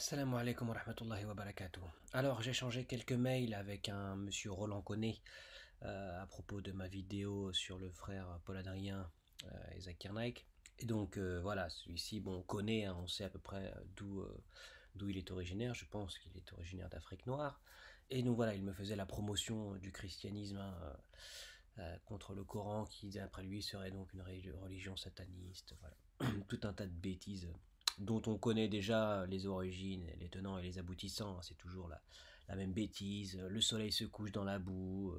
Assalamu alaikum wa rahmatullahi wa barakatuh. Alors, j'ai échangé quelques mails avec un monsieur Roland Conné à propos de ma vidéo sur le frère Paul Adrien et Zakir Naik. Et donc, voilà, celui-ci, bon, on connaît, hein, on sait à peu près d'où il est originaire. Je pense qu'il est originaire d'Afrique noire. Et donc, voilà, il me faisait la promotion du christianisme hein, contre le Coran, qui, d'après lui, serait donc une religion sataniste. Voilà. Tout un tas de bêtises dont on connaît déjà les origines, les tenants et les aboutissants. C'est toujours la même bêtise. Le soleil se couche dans la boue.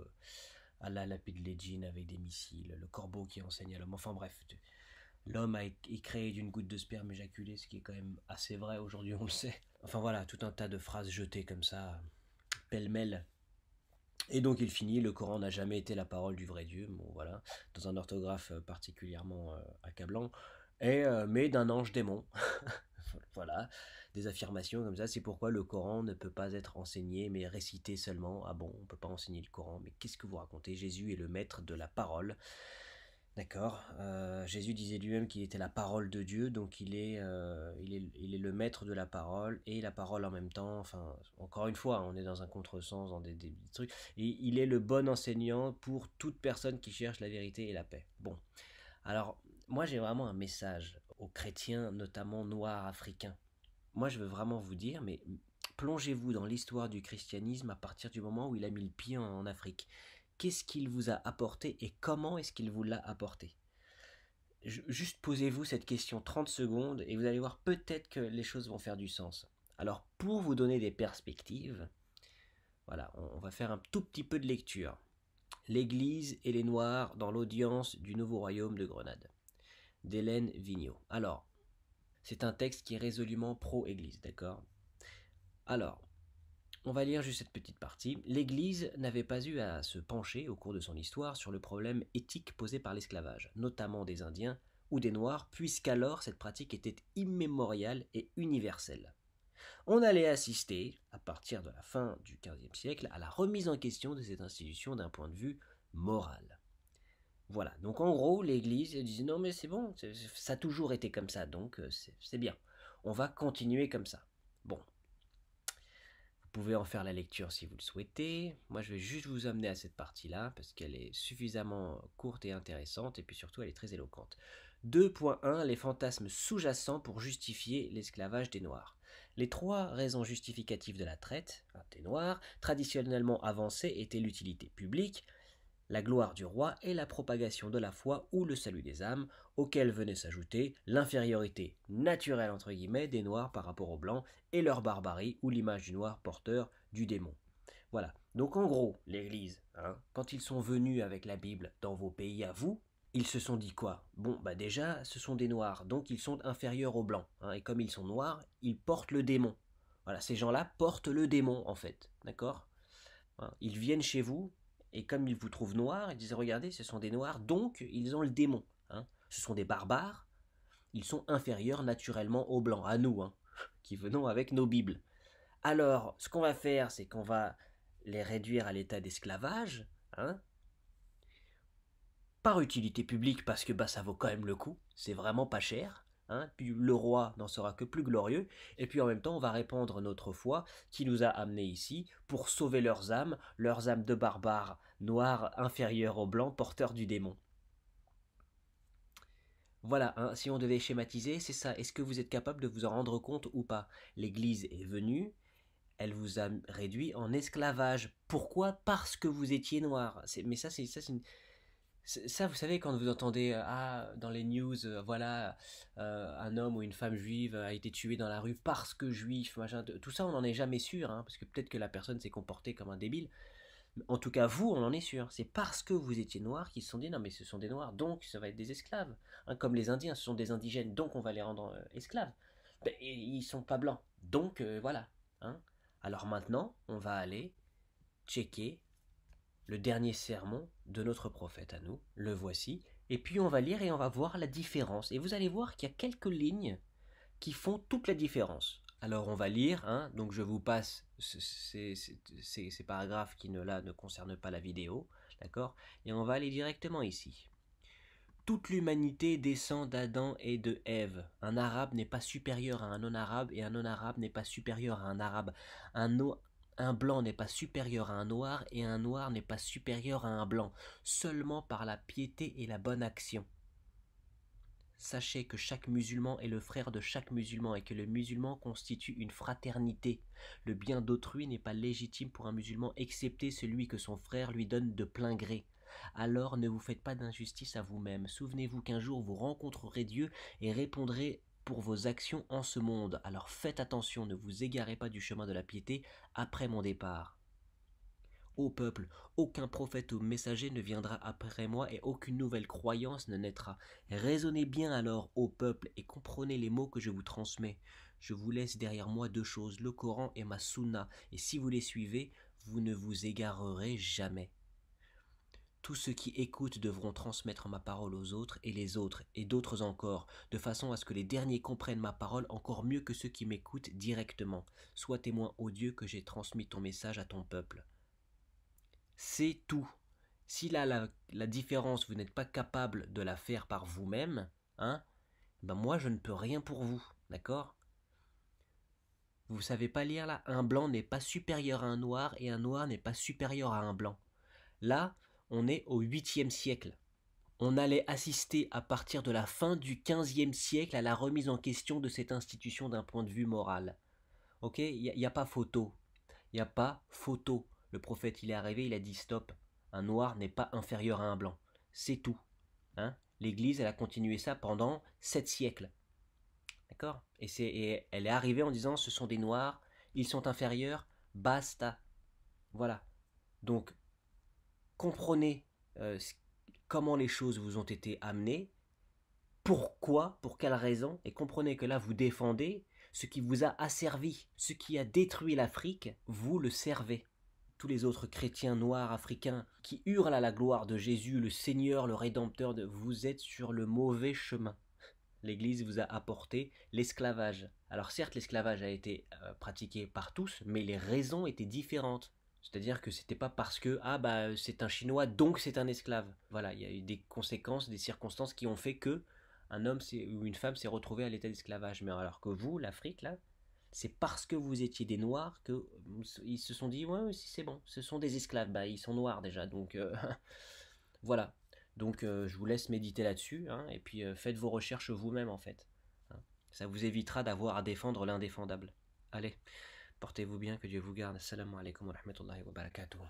Allah lapide les djinns avec des missiles. Le corbeau qui enseigne à l'homme. Enfin bref, l'homme est créé d'une goutte de sperme éjaculée, ce qui est quand même assez vrai aujourd'hui, on le sait. Enfin voilà, tout un tas de phrases jetées comme ça, pêle-mêle. Et donc il finit, le Coran n'a jamais été la parole du vrai Dieu, bon voilà, dans un orthographe particulièrement accablant, mais d'un ange démon. Voilà, des affirmations comme ça, c'est pourquoi le Coran ne peut pas être enseigné, mais récité seulement. Ah bon, on ne peut pas enseigner le Coran, mais qu'est-ce que vous racontez? Jésus est le maître de la parole. D'accord. Jésus disait lui-même qu'il était la parole de Dieu, donc il est le maître de la parole et la parole en même temps. Enfin, encore une fois, on est dans un contresens, dans des trucs. Et il est le bon enseignant pour toute personne qui cherche la vérité et la paix. Bon. Alors, moi j'ai vraiment un message aux chrétiens, notamment noirs africains. Moi je veux vraiment vous dire, mais plongez-vous dans l'histoire du christianisme à partir du moment où il a mis le pied en Afrique. Qu'est-ce qu'il vous a apporté et comment est-ce qu'il vous l'a apporté? Juste posez-vous cette question 30 secondes et vous allez voir peut-être que les choses vont faire du sens. Alors pour vous donner des perspectives, voilà, on va faire un tout petit peu de lecture. L'Église et les Noirs dans l'audience du Nouveau Royaume de Grenade, d'Hélène Vigneault. Alors, c'est un texte qui est résolument pro-Église, d'accord? Alors, on va lire juste cette petite partie. L'Église n'avait pas eu à se pencher au cours de son histoire sur le problème éthique posé par l'esclavage, notamment des Indiens ou des Noirs, puisqu'alors cette pratique était immémoriale et universelle. On allait assister, à partir de la fin du XVe siècle, à la remise en question de cette institution d'un point de vue moral. Voilà, donc en gros, l'Église disait non mais c'est bon, ça a toujours été comme ça, donc c'est bien. On va continuer comme ça. Bon, vous pouvez en faire la lecture si vous le souhaitez. Moi, je vais juste vous amener à cette partie-là parce qu'elle est suffisamment courte et intéressante et puis surtout elle est très éloquente. 2.1 Les fantasmes sous-jacents pour justifier l'esclavage des Noirs. Les trois raisons justificatives de la traite des Noirs, traditionnellement avancées, étaient l'utilité publique, la gloire du roi et la propagation de la foi ou le salut des âmes, auxquels venait s'ajouter l'infériorité naturelle entre guillemets des Noirs par rapport aux Blancs et leur barbarie ou l'image du Noir porteur du démon. Voilà. Donc en gros, l'Église, hein, quand ils sont venus avec la Bible dans vos pays à vous, ils se sont dit quoi? Bon, bah déjà, ce sont des Noirs, donc ils sont inférieurs aux Blancs. Hein, et comme ils sont Noirs, ils portent le démon. Voilà, ces gens-là portent le démon en fait, d'accord? Hein, ils viennent chez vous, et comme ils vous trouvent noirs, ils disent regardez, ce sont des noirs, donc ils ont le démon. Hein. Ce sont des barbares, ils sont inférieurs naturellement aux blancs, à nous, hein, qui venons avec nos Bibles. Alors, ce qu'on va faire, c'est qu'on va les réduire à l'état d'esclavage, hein, par utilité publique, parce que bah, ça vaut quand même le coup, c'est vraiment pas cher. Hein, puis le roi n'en sera que plus glorieux, et puis en même temps on va répandre notre foi qui nous a amenés ici pour sauver leurs âmes de barbares, noirs, inférieurs aux blancs, porteurs du démon. Voilà, hein, si on devait schématiser, c'est ça. Est-ce que vous êtes capable de vous en rendre compte ou pas? L'Église est venue, elle vous a réduit en esclavage. Pourquoi? Parce que vous étiez noir. Mais ça, c'est une, ça, vous savez, quand vous entendez dans les news, voilà, un homme ou une femme juive a été tué dans la rue parce que juif, machin, tout ça, on n'en est jamais sûr, hein, parce que peut-être que la personne s'est comportée comme un débile. En tout cas, vous, on en est sûr. C'est parce que vous étiez noir qu'ils se sont dit non, mais ce sont des noirs, donc ça va être des esclaves. Hein, comme les Indiens, ce sont des indigènes, donc on va les rendre esclaves. Ben, ils sont pas blancs, donc voilà. Hein. Alors maintenant, on va aller checker le dernier sermon de notre prophète à nous, le voici, et puis on va lire et on va voir la différence. Et vous allez voir qu'il y a quelques lignes qui font toute la différence. Alors on va lire, hein, donc je vous passe ces paragraphes qui là ne concernent pas la vidéo, d'accord? Et on va aller directement ici. Toute l'humanité descend d'Adam et de Ève. Un arabe n'est pas supérieur à un non-arabe et un non-arabe n'est pas supérieur à un arabe. Un, un blanc n'est pas supérieur à un noir et un noir n'est pas supérieur à un blanc, seulement par la piété et la bonne action. Sachez que chaque musulman est le frère de chaque musulman et que le musulman constitue une fraternité. Le bien d'autrui n'est pas légitime pour un musulman excepté celui que son frère lui donne de plein gré. Alors ne vous faites pas d'injustice à vous-même. Souvenez-vous qu'un jour vous rencontrerez Dieu et répondrez pour vos actions en ce monde. Alors faites attention, ne vous égarez pas du chemin de la piété après mon départ. Ô peuple, aucun prophète ou messager ne viendra après moi et aucune nouvelle croyance ne naîtra. Raisonnez bien alors, ô peuple, et comprenez les mots que je vous transmets. Je vous laisse derrière moi deux choses, le Coran et ma Sunna, et si vous les suivez, vous ne vous égarerez jamais. Tous ceux qui écoutent devront transmettre ma parole aux autres, et les autres, et d'autres encore, de façon à ce que les derniers comprennent ma parole encore mieux que ceux qui m'écoutent directement. Sois témoin, ô Dieu, que j'ai transmis ton message à ton peuple. C'est tout. Si là, la différence, vous n'êtes pas capable de la faire par vous-même, hein, ben moi, je ne peux rien pour vous, d'accord? Vous savez pas lire là? Un blanc n'est pas supérieur à un noir et un noir n'est pas supérieur à un blanc. Là, on est au 8e siècle. On allait assister à partir de la fin du 15e siècle à la remise en question de cette institution d'un point de vue moral. Ok? Il n'y a pas photo. Il n'y a pas photo. Le prophète, il est arrivé, il a dit stop. Un noir n'est pas inférieur à un blanc. C'est tout. Hein? L'Église, elle a continué ça pendant 7 siècles. D'accord? Et elle est arrivée en disant ce sont des noirs, ils sont inférieurs, basta. Voilà. Donc, comprenez comment les choses vous ont été amenées, pourquoi, pour quelle raison, et comprenez que là vous défendez ce qui vous a asservi, ce qui a détruit l'Afrique, vous le servez. Tous les autres chrétiens noirs africains qui hurlent à la gloire de Jésus, le Seigneur, le Rédempteur, vous êtes sur le mauvais chemin. L'Église vous a apporté l'esclavage. Alors certes, l'esclavage a été pratiqué par tous, mais les raisons étaient différentes. C'est-à-dire que c'était pas parce que c'est un Chinois donc c'est un esclave. Voilà, il y a eu des conséquences, des circonstances qui ont fait que un homme ou une femme s'est retrouvé à l'état d'esclavage. Mais alors que vous, l'Afrique là, c'est parce que vous étiez des noirs que ils se sont dit ouais c'est bon, ce sont des esclaves. Bah ils sont noirs déjà, donc voilà. Donc je vous laisse méditer là-dessus, hein, et puis faites vos recherches vous-même en fait. Hein. Ça vous évitera d'avoir à défendre l'indéfendable. Allez, portez-vous bien, que Dieu vous garde. Assalamu alaikum wa rahmatullahi wa barakatuh.